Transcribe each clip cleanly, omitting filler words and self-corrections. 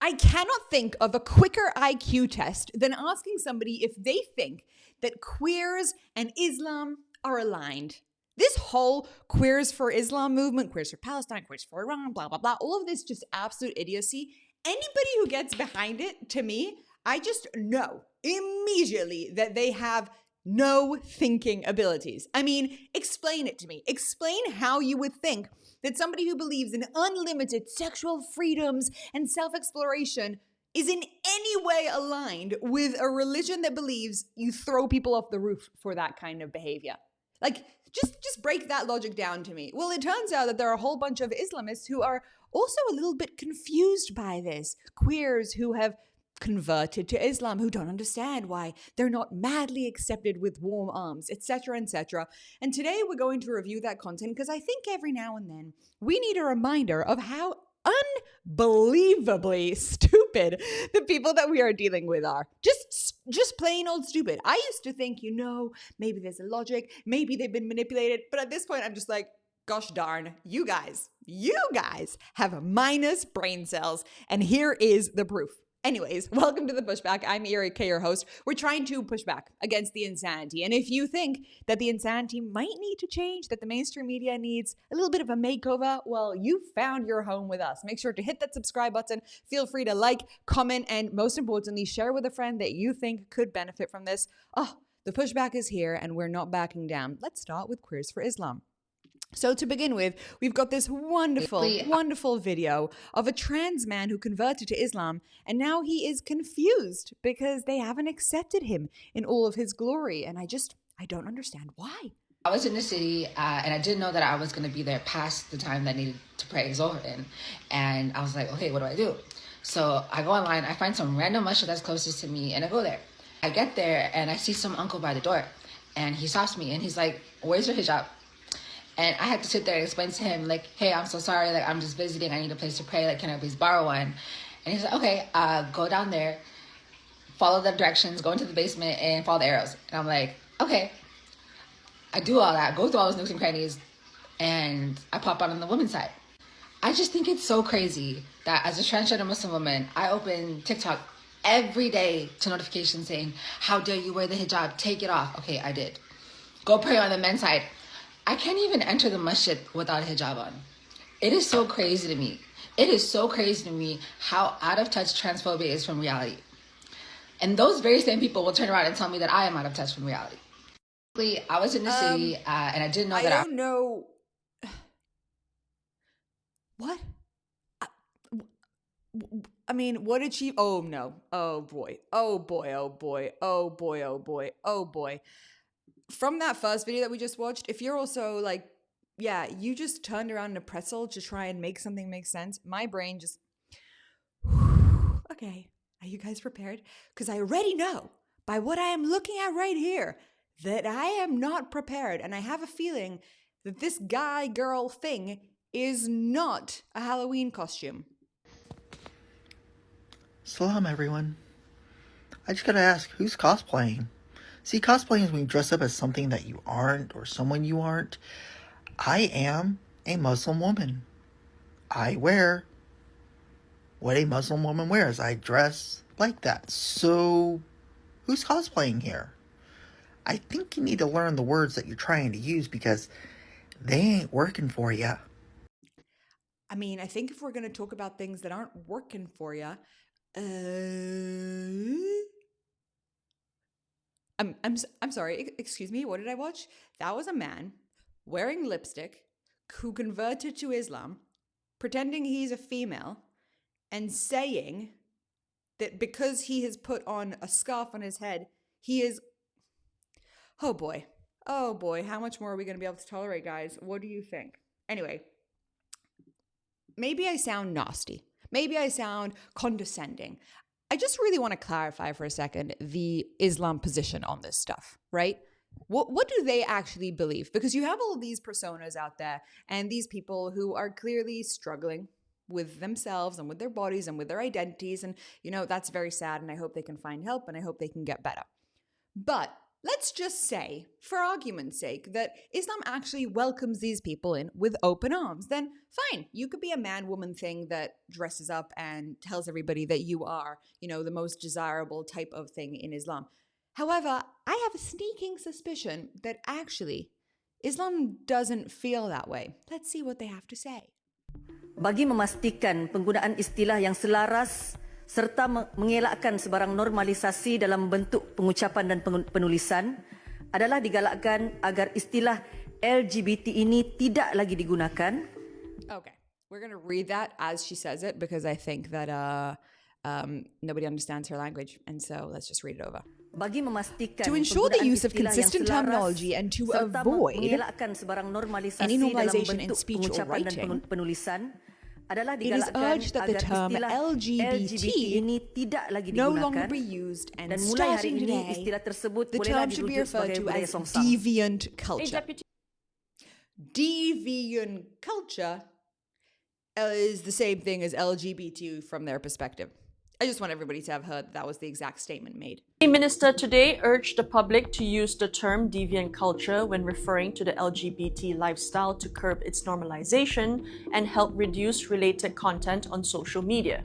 I cannot think of a quicker IQ test than asking somebody if they think that queers and Islam are aligned. This whole queers for Islam movement, queers for Palestine, queers for Iran, blah, blah, blah, all of this just absolute idiocy. Anybody who gets behind it, to me, I just know immediately that they have no thinking abilities. I mean, explain it to me. Explain how you would think that somebody who believes in unlimited sexual freedoms and self-exploration is in any way aligned with a religion that believes you throw people off the roof for that kind of behavior. Like, just break that logic down to me. Well, it turns out that there are a whole bunch of Islamists who are also a little bit confused by this. Queers who have converted to Islam, who don't understand why they're not madly accepted with warm arms, etc., etc. And today we're going to review that content because I think every now and then we need a reminder of how unbelievably stupid the people that we are dealing with are. Just plain old stupid. I used to think, maybe there's a logic, maybe they've been manipulated, but at this point I'm just like, gosh darn, you guys have minus brain cells, and here is the proof. Anyways, welcome to the Pushback. I'm Meira K, your host. We're trying to push back against the insanity. And if you think that the insanity might need to change, that the mainstream media needs a little bit of a makeover, well, you found your home with us. Make sure to hit that subscribe button. Feel free to like, comment, and most importantly, share with a friend that you think could benefit from this. Oh, the Pushback is here and we're not backing down. Let's start with Queers for Islam. So to begin with, we've got this wonderful video of a trans man who converted to Islam, and now he is confused because they haven't accepted him in all of his glory. And I don't understand why. I was in the city and I didn't know that I was going to be there past the time that I needed to pray Zohar in. And I was like, okay, what do I do? So I go online, I find some random masjid that's closest to me, and I go there. I get there and I see some uncle by the door, and he stops me and he's like, where's your hijab? And I had to sit there and explain to him, like, hey, I'm so sorry. Like, I'm just visiting. I need a place to pray. Like, can I please borrow one? And he's like, okay, go down there, follow the directions, go into the basement, and follow the arrows. And I'm like, okay. I do all that, go through all those nooks and crannies, and I pop out on the women's side. I just think it's so crazy that as a transgender Muslim woman, I open TikTok every day to notifications saying, how dare you wear the hijab? Take it off. Okay, I did. Go pray on the men's side. I can't even enter the masjid without a hijab on. It is so crazy to me. It is so crazy to me how out of touch transphobia is from reality. And those very same people will turn around and tell me that I am out of touch from reality. I was in the city and I didn't know that I don't know. What? I mean, what did she? Oh, no. Oh, boy. Oh, boy. Oh, boy. Oh, boy. Oh, boy. Oh, boy. From that first video that we just watched, if you're also like, yeah, you just turned around in a pretzel to try and make something make sense, my brain just, okay, are you guys prepared? Because I already know by what I am looking at right here that I am not prepared. And I have a feeling that this guy girl thing is not a Halloween costume. Salam, everyone. I just gotta ask, who's cosplaying? See, cosplaying is when you dress up as something that you aren't or someone you aren't. I am a Muslim woman. I wear what a Muslim woman wears. I dress like that. So, who's cosplaying here? I think you need to learn the words that you're trying to use because they ain't working for you. I mean, I think if we're going to talk about things that aren't working for you, I'm sorry, excuse me, what did I watch? That was a man wearing lipstick who converted to Islam, pretending he's a female, and saying that because he has put on a scarf on his head, he is... Oh boy, how much more are we going to be able to tolerate, guys? What do you think? Anyway, maybe I sound nasty. Maybe I sound condescending. I just really want to clarify for a second the Islam position on this stuff, right? What do they actually believe? Because you have all these personas out there and these people who are clearly struggling with themselves and with their bodies and with their identities. And, that's very sad. And I hope they can find help and I hope they can get better. But let's just say, for argument's sake, that Islam actually welcomes these people in with open arms. Then fine, you could be a man-woman thing that dresses up and tells everybody that you are, the most desirable type of thing in Islam. However, I have a sneaking suspicion that actually Islam doesn't feel that way. Let's see what they have to say. Bagi memastikan penggunaan istilah yang selaras serta mengelakkan sebarang normalisasi dalam bentuk pengucapan dan penulisan adalah digalakkan agar istilah LGBT ini tidak lagi digunakan. Okay, we're going to read that as she says it because I think that nobody understands her language, and so let's just read it over. Bagi memastikan to ensure the use of consistent terminology and to avoid any normalization in speech or writing, it is urged that the term LGBT no longer be used, and starting today, the term should be referred to as deviant culture. Deviant culture is the same thing as LGBT from their perspective. I just want everybody to have heard that was the exact statement made. The minister today urged the public to use the term deviant culture when referring to the LGBT lifestyle to curb its normalization and help reduce related content on social media.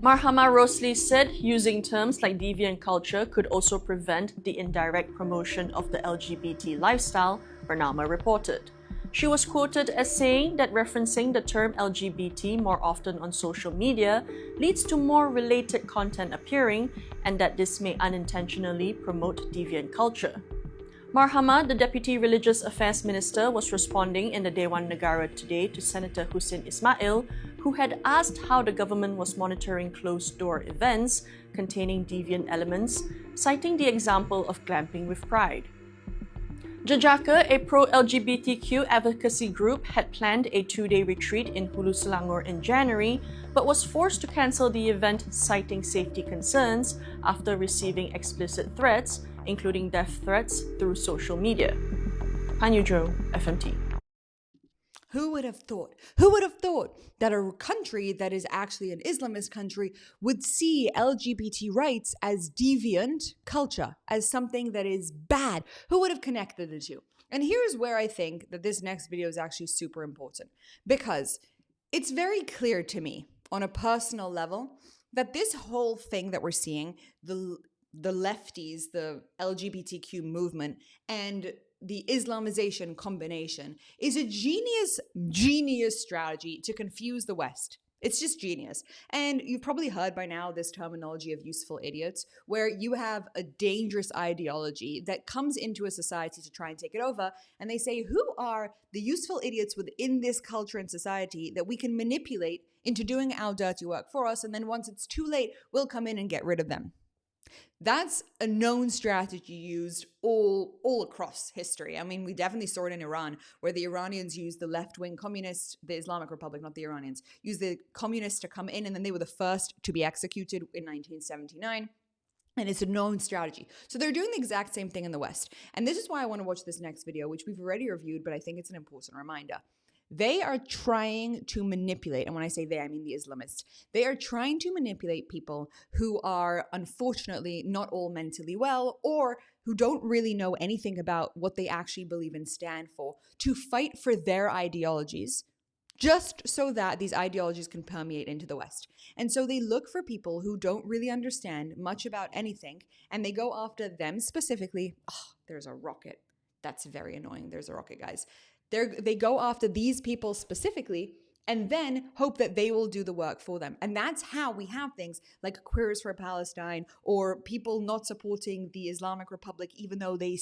Marhama Rosli said using terms like deviant culture could also prevent the indirect promotion of the LGBT lifestyle, Bernama reported. She was quoted as saying that referencing the term LGBT more often on social media leads to more related content appearing and that this may unintentionally promote deviant culture. Marhama, the Deputy Religious Affairs Minister, was responding in the Dewan Negara today to Senator Hussein Ismail, who had asked how the government was monitoring closed-door events containing deviant elements, citing the example of glamping with pride. Jajaka, a pro-LGBTQ advocacy group, had planned a 2-day retreat in Hulu Selangor in January, but was forced to cancel the event citing safety concerns after receiving explicit threats, including death threats, through social media. Panyudro, FMT. Who would have thought? Who would have thought that a country that is actually an Islamist country would see LGBT rights as deviant culture, as something that is bad? Who would have connected the two? And here's where I think that this next video is actually super important, because it's very clear to me on a personal level that this whole thing that we're seeing, the lefties, the LGBTQ movement, and the Islamization combination is a genius strategy to confuse the West. It's just genius. And you've probably heard by now this terminology of useful idiots, where you have a dangerous ideology that comes into a society to try and take it over, and they say, who are the useful idiots within this culture and society that we can manipulate into doing our dirty work for us, and then once it's too late, we'll come in and get rid of them. That's a known strategy used all across history. I mean, we definitely saw it in Iran, where the Iranians used the left-wing communists, the Islamic Republic, not the Iranians, used the communists to come in, and then they were the first to be executed in 1979. And it's a known strategy. So they're doing the exact same thing in the West. And this is why I want to watch this next video, which we've already reviewed, but I think it's an important reminder. They are trying to manipulate, and when I say they, I mean the Islamists. They are trying to manipulate people who are unfortunately not all mentally well, or who don't really know anything about what they actually believe and stand for, to fight for their ideologies, just so that these ideologies can permeate into the West. And so they look for people who don't really understand much about anything, and they go after them specifically. Oh, there's a rocket. That's very annoying. There's a rocket, guys. They go after these people specifically and then hope that they will do the work for them. And that's how we have things like Queers for Palestine, or people not supporting the Islamic Republic, even though the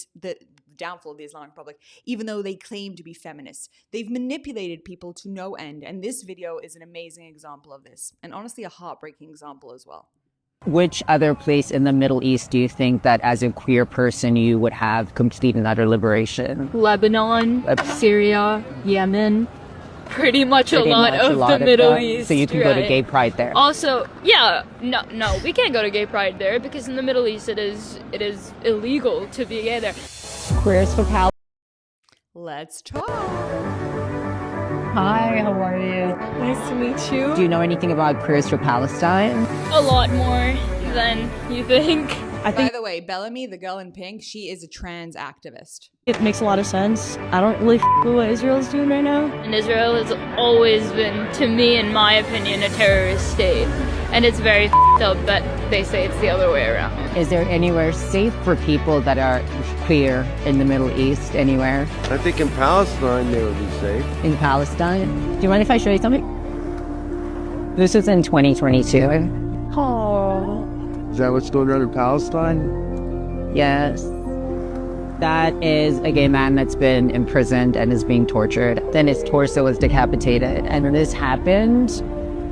downfall of the Islamic Republic, even though they claim to be feminists. They've manipulated people to no end. And this video is an amazing example of this, and honestly a heartbreaking example as well. Which other place in the Middle East do you think that as a queer person you would have complete and utter liberation? Lebanon, Syria, Yemen, pretty much a lot of the Middle East. So you can go to gay pride there. Also, yeah, no, we can't go to gay pride there because in the Middle East it is illegal to be gay there. Queers for Palestine. Let's talk. Hi, how are you? Nice to meet you. Do you know anything about Queers for Palestine? A lot more than you think. I By think the way, Bellamy, the girl in pink, she is a trans activist. it makes a lot of sense. I don't really with what Israel's doing right now. And Israel has always been, to me, in my opinion, a terrorist state. And it's very up that they say it's the other way around. Is there anywhere safe for people that are queer in the Middle East, anywhere? I think in Palestine they would be safe. In Palestine? Do you mind if I show you something? This is in 2022. Oh. Is that what's going on in Palestine? Yes. That is a gay man that's been imprisoned and is being tortured. Then his torso was decapitated. And this happened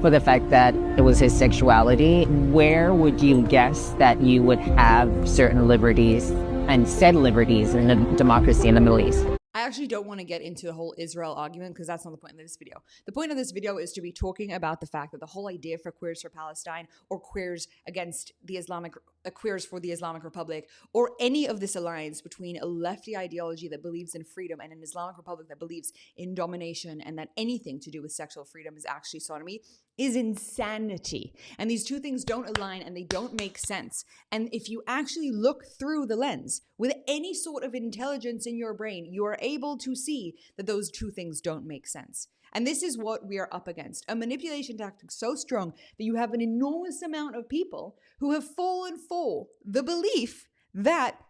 for the fact that it was his sexuality. Where would you guess that you would have certain liberties and said liberties in a democracy in the Middle East? I actually don't want to get into the whole Israel argument because that's not the point of this video. The point of this video is to be talking about the fact that the whole idea for Queers for Palestine or Queers against the Queers for the Islamic Republic or any of this alliance between a lefty ideology that believes in freedom and an Islamic Republic that believes in domination and that anything to do with sexual freedom is actually sodomy is insanity. And these two things don't align and they don't make sense. And if you actually look through the lens with any sort of intelligence in your brain, you are able to see that those two things don't make sense. And this is what we are up against. A manipulation tactic so strong that you have an enormous amount of people who have fallen for the belief that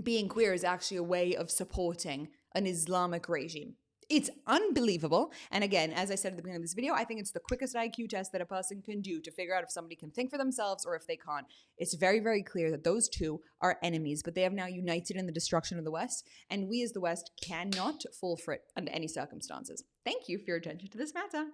being queer is actually a way of supporting an Islamic regime. It's unbelievable. And again, as I said at the beginning of this video, I think it's the quickest IQ test that a person can do to figure out if somebody can think for themselves or if they can't. It's very, very clear that those two are enemies, but they have now united in the destruction of the West. And we as the West cannot fall for it under any circumstances. Thank you for your attention to this matter.